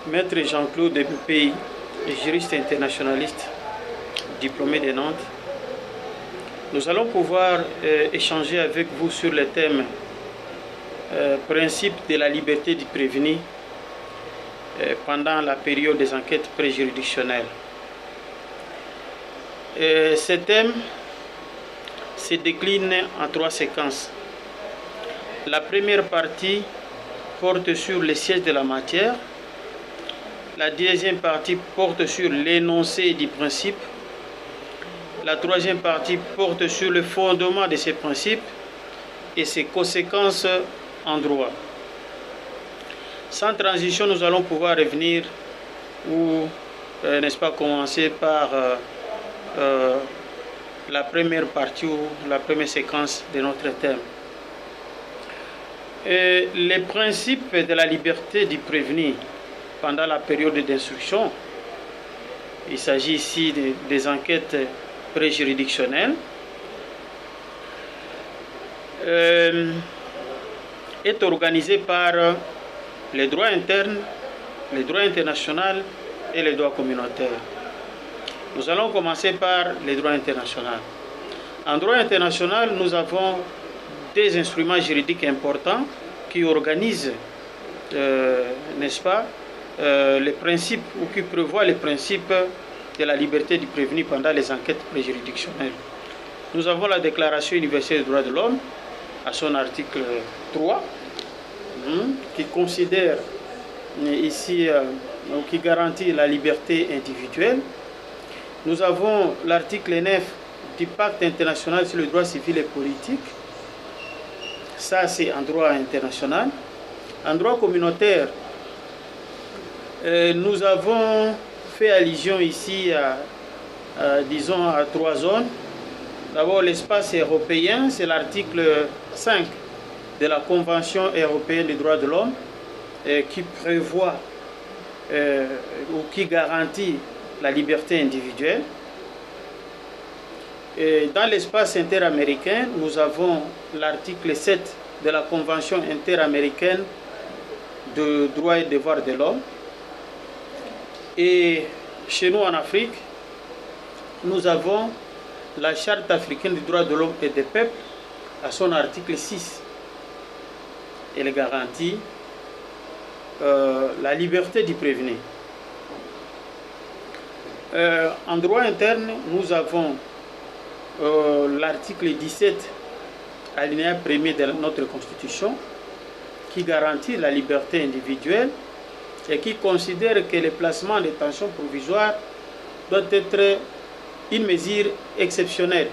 Maître Jean-Claude Pays, juriste internationaliste, diplômé de Nantes. Nous allons pouvoir échanger avec vous sur le thème principe de la liberté du prévenu pendant la période des enquêtes préjuridictionnelles. Ce thème se décline en 3 séquences. La première partie porte sur les sièges de la matière. La deuxième partie porte sur l'énoncé du principe. La troisième partie porte sur le fondement de ces principes et ses conséquences en droit. Sans transition, nous allons pouvoir revenir ou, n'est-ce pas, commencer par la première partie ou la première séquence de notre thème. Les principes de la liberté du prévenu pendant la période d'instruction, il s'agit ici des enquêtes préjuridictionnelles, est organisé par les droits internes, les droits internationaux et les droits communautaires. Nous allons commencer par les droits internationaux. En droit international, nous avons des instruments juridiques importants qui organisent, n'est-ce pas, les principes ou qui prévoient les principes de la liberté du prévenu pendant les enquêtes préjuridictionnelles. Nous avons la Déclaration universelle des droits de l'homme à son article 3 qui considère ici ou qui garantit la liberté individuelle. Nous avons l'article 9 du Pacte international sur le droit civil et politique. Ça, c'est en droit international. En droit communautaire, nous avons fait allusion ici disons, à 3 zones. D'abord, l'espace européen, c'est l'article 5 de la Convention européenne des droits de l'homme qui prévoit ou qui garantit la liberté individuelle. Et dans l'espace interaméricain, nous avons l'article 7 de la Convention interaméricaine de droits et devoirs de l'homme. Et chez nous en Afrique, nous avons la Charte africaine des droits de l'homme et des peuples à son article 6. Elle garantit la liberté du prévenu. En droit interne, nous avons l'article 17, alinéa 1er de notre Constitution, qui garantit la liberté individuelle et qui considère que le placement en détention provisoire doit être une mesure exceptionnelle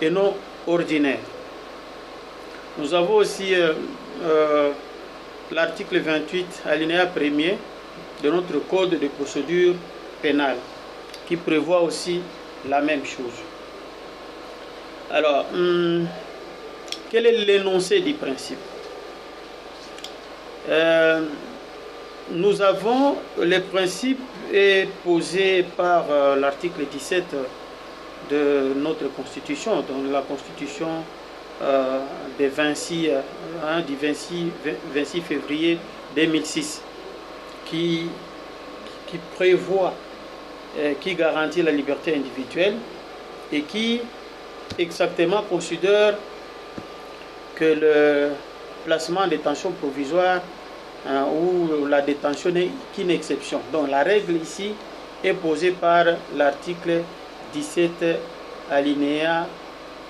et non ordinaire. Nous avons aussi l'article 28, alinéa 1er de notre Code de procédure pénale, qui prévoit aussi la même chose. Alors, quel est l'énoncé du principe? Nous avons le principe est posé par l'article 17 de notre Constitution, donc la Constitution du 26 février 2006, qui prévoit, qui garantit la liberté individuelle et qui exactement considère que le placement en détention provisoire ou la détention n'est qu'une exception. Donc la règle ici est posée par l'article 17 alinéa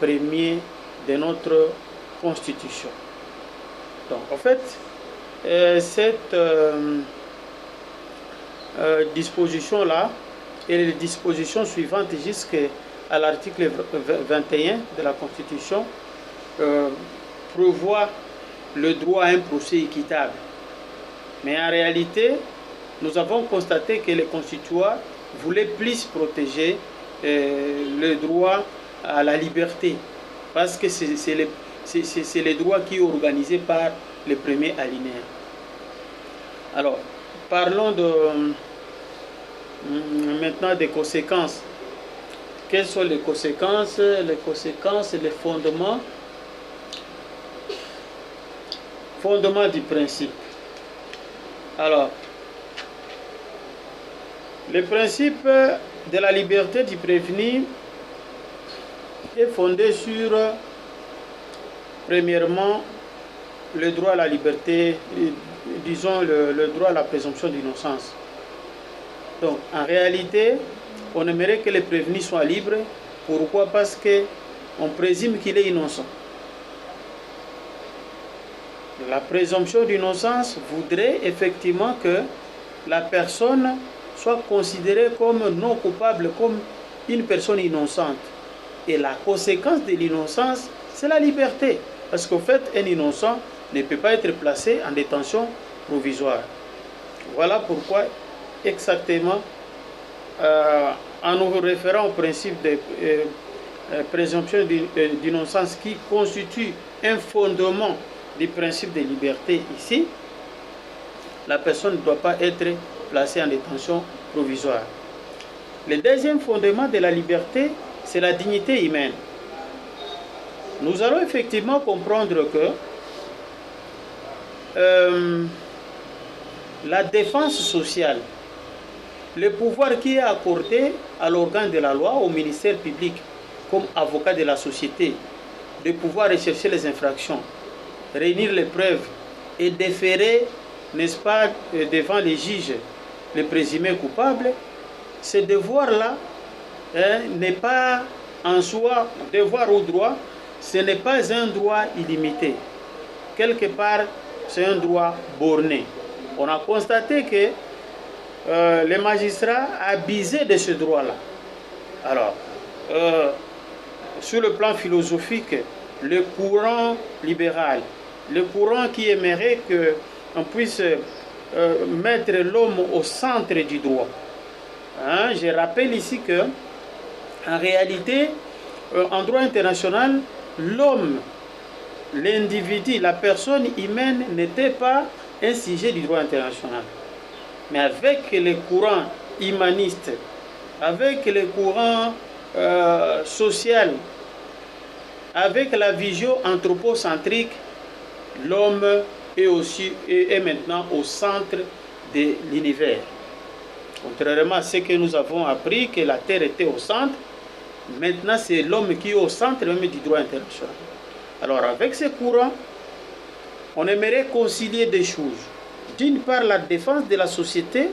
1er de notre Constitution. Donc en fait, cette disposition-là et les dispositions suivantes jusqu'à l'article 21 de la Constitution prévoient le droit à un procès équitable. Mais en réalité, nous avons constaté que les constituants voulaient plus protéger le droit à la liberté, parce que c'est le droit qui est organisé par le premier alinéa. Alors, parlons maintenant des conséquences. Quelles sont les conséquences? Les conséquences, les fondements du principe. Alors, Le principe de la liberté du prévenu est fondé sur, premièrement, le droit à la liberté, disons le droit à la présomption d'innocence. Donc, en réalité, on aimerait que les prévenus soient libres. Pourquoi? Parce qu'on présume qu'il est innocent. La présomption d'innocence voudrait effectivement que la personne soit considérée comme non coupable, comme une personne innocente. Et la conséquence de l'innocence, c'est la liberté. Parce qu'au fait, un innocent ne peut pas être placé en détention provisoire. Voilà pourquoi exactement, en nous référant au principe de présomption d'innocence qui constitue un fondement du principe de liberté ici, la personne ne doit pas être placée en détention provisoire. Le deuxième fondement de la liberté, c'est la dignité humaine. Nous allons effectivement comprendre que la défense sociale, le pouvoir qui est accordé à l'organe de la loi, au ministère public, comme avocat de la société, de pouvoir rechercher les infractions, réunir les preuves et déférer, n'est-ce pas, devant les juges, les présumés coupables, ce devoir-là n'est pas en soi, devoir ou droit, ce n'est pas un droit illimité. Quelque part, c'est un droit borné. On a constaté que les magistrats abusaient de ce droit-là. Alors, sur le plan philosophique, le courant libéral, le courant qui aimerait qu'on puisse mettre l'homme au centre du droit. Je rappelle ici que, en réalité, en droit international, l'homme, l'individu, la personne humaine n'était pas un sujet du droit international. Mais avec les courants humanistes, avec les courants sociaux, avec la vision anthropocentrique, l'homme est maintenant au centre de l'univers. Contrairement à ce que nous avons appris, que la Terre était au centre, maintenant c'est l'homme qui est au centre même du droit international. Alors avec ces courants, on aimerait concilier des choses. D'une part, la défense de la société,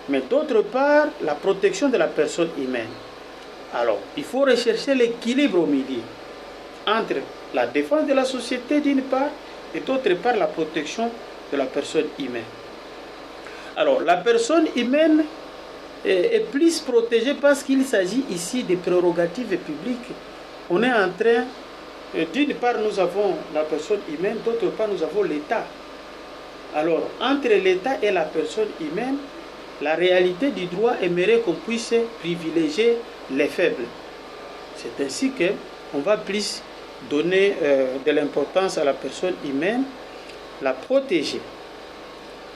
mais d'autre part, la protection de la personne humaine. Alors, il faut rechercher l'équilibre au milieu entre la défense de la société d'une part et d'autre part la protection de la personne humaine. Alors, la personne humaine est plus protégée parce qu'il s'agit ici des prérogatives publiques. On est en train, d'une part nous avons la personne humaine, d'autre part nous avons l'État. Alors, entre l'État et la personne humaine, la réalité du droit aimerait qu'on puisse privilégier les faibles. C'est ainsi qu'on va plus donner de l'importance à la personne humaine, la protéger.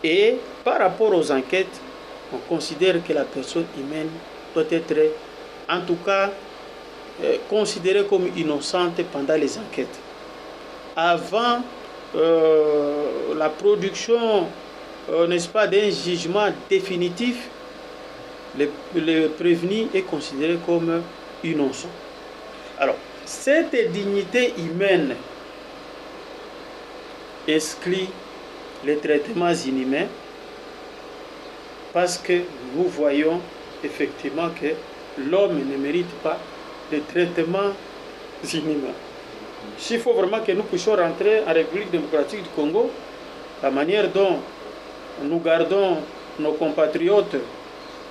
Et par rapport aux enquêtes, on considère que la personne humaine doit être, en tout cas, considérée comme innocente pendant les enquêtes. Avant la production, n'est-ce pas, d'un jugement définitif, le prévenu est considéré comme innocent. Alors, cette dignité humaine exclut les traitements inhumains parce que nous voyons effectivement que l'homme ne mérite pas de traitements inhumains. S'il faut vraiment que nous puissions rentrer en République démocratique du Congo, la manière dont nous gardons nos compatriotes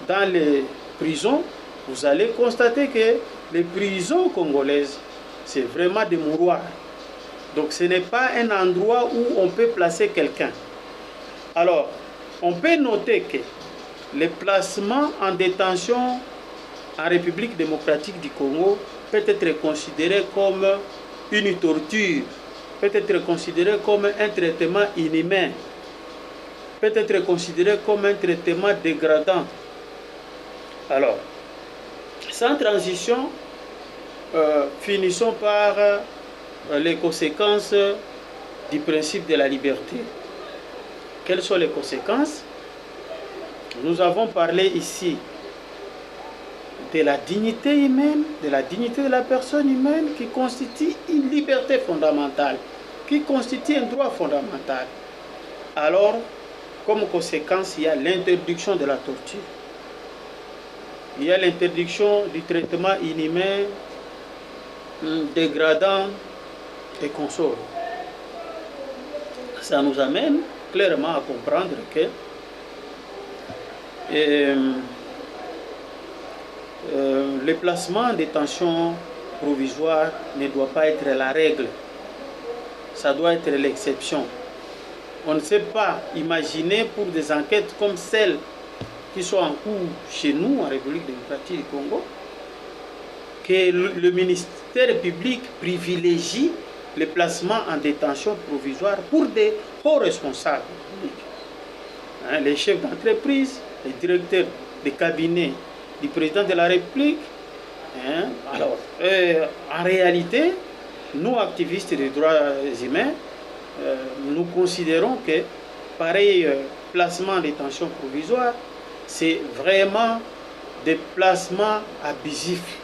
dans les prisons, vous allez constater que les prisons congolaises, c'est vraiment des mouroirs. Donc ce n'est pas un endroit où on peut placer quelqu'un. Alors, on peut noter que le placement en détention en République démocratique du Congo peut être considéré comme une torture, peut être considéré comme un traitement inhumain, peut être considéré comme un traitement dégradant. Alors, sans transition, finissons par les conséquences du principe de la liberté. Quelles sont les conséquences? Nous avons parlé ici de la dignité humaine, de la dignité de la personne humaine qui constitue une liberté fondamentale, qui constitue un droit fondamental. Alors, comme conséquence, il y a l'interdiction de la torture. Il y a l'interdiction du traitement inhumain, dégradant et consorts. Ça nous amène clairement à comprendre que le placement en détention provisoire ne doit pas être la règle, ça doit être l'exception. On ne sait pas imaginer pour des enquêtes comme celles qui sont en cours chez nous, en République démocratique du Congo, que le ministère public privilégie le placement en détention provisoire pour des hauts responsables publics. Les chefs d'entreprise, les directeurs des cabinets du président de la République. Alors, en réalité, nous, activistes des droits humains, nous considérons que pareil placement en détention provisoire, c'est vraiment des placements abusifs.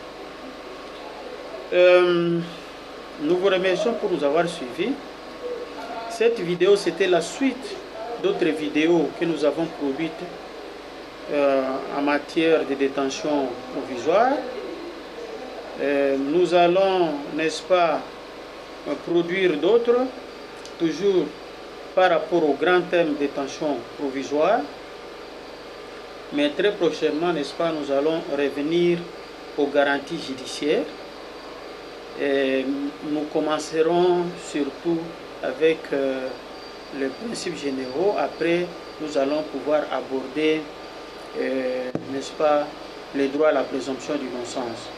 Nous vous remercions pour nous avoir suivis. Cette vidéo, c'était la suite d'autres vidéos que nous avons produites en matière de détention provisoire. Nous allons, n'est-ce pas, produire d'autres, toujours par rapport au grand thème détention provisoire. Mais très prochainement, n'est-ce pas, nous allons revenir aux garanties judiciaires. Et nous commencerons surtout avec les principes généraux. Après, nous allons pouvoir aborder, n'est-ce pas, les droits à la présomption d'innocence.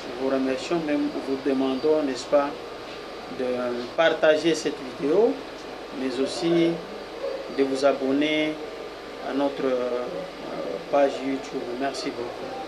Nous vous remercions, même vous demandons, n'est-ce pas, de partager cette vidéo, mais aussi de vous abonner à notre page YouTube. Merci beaucoup.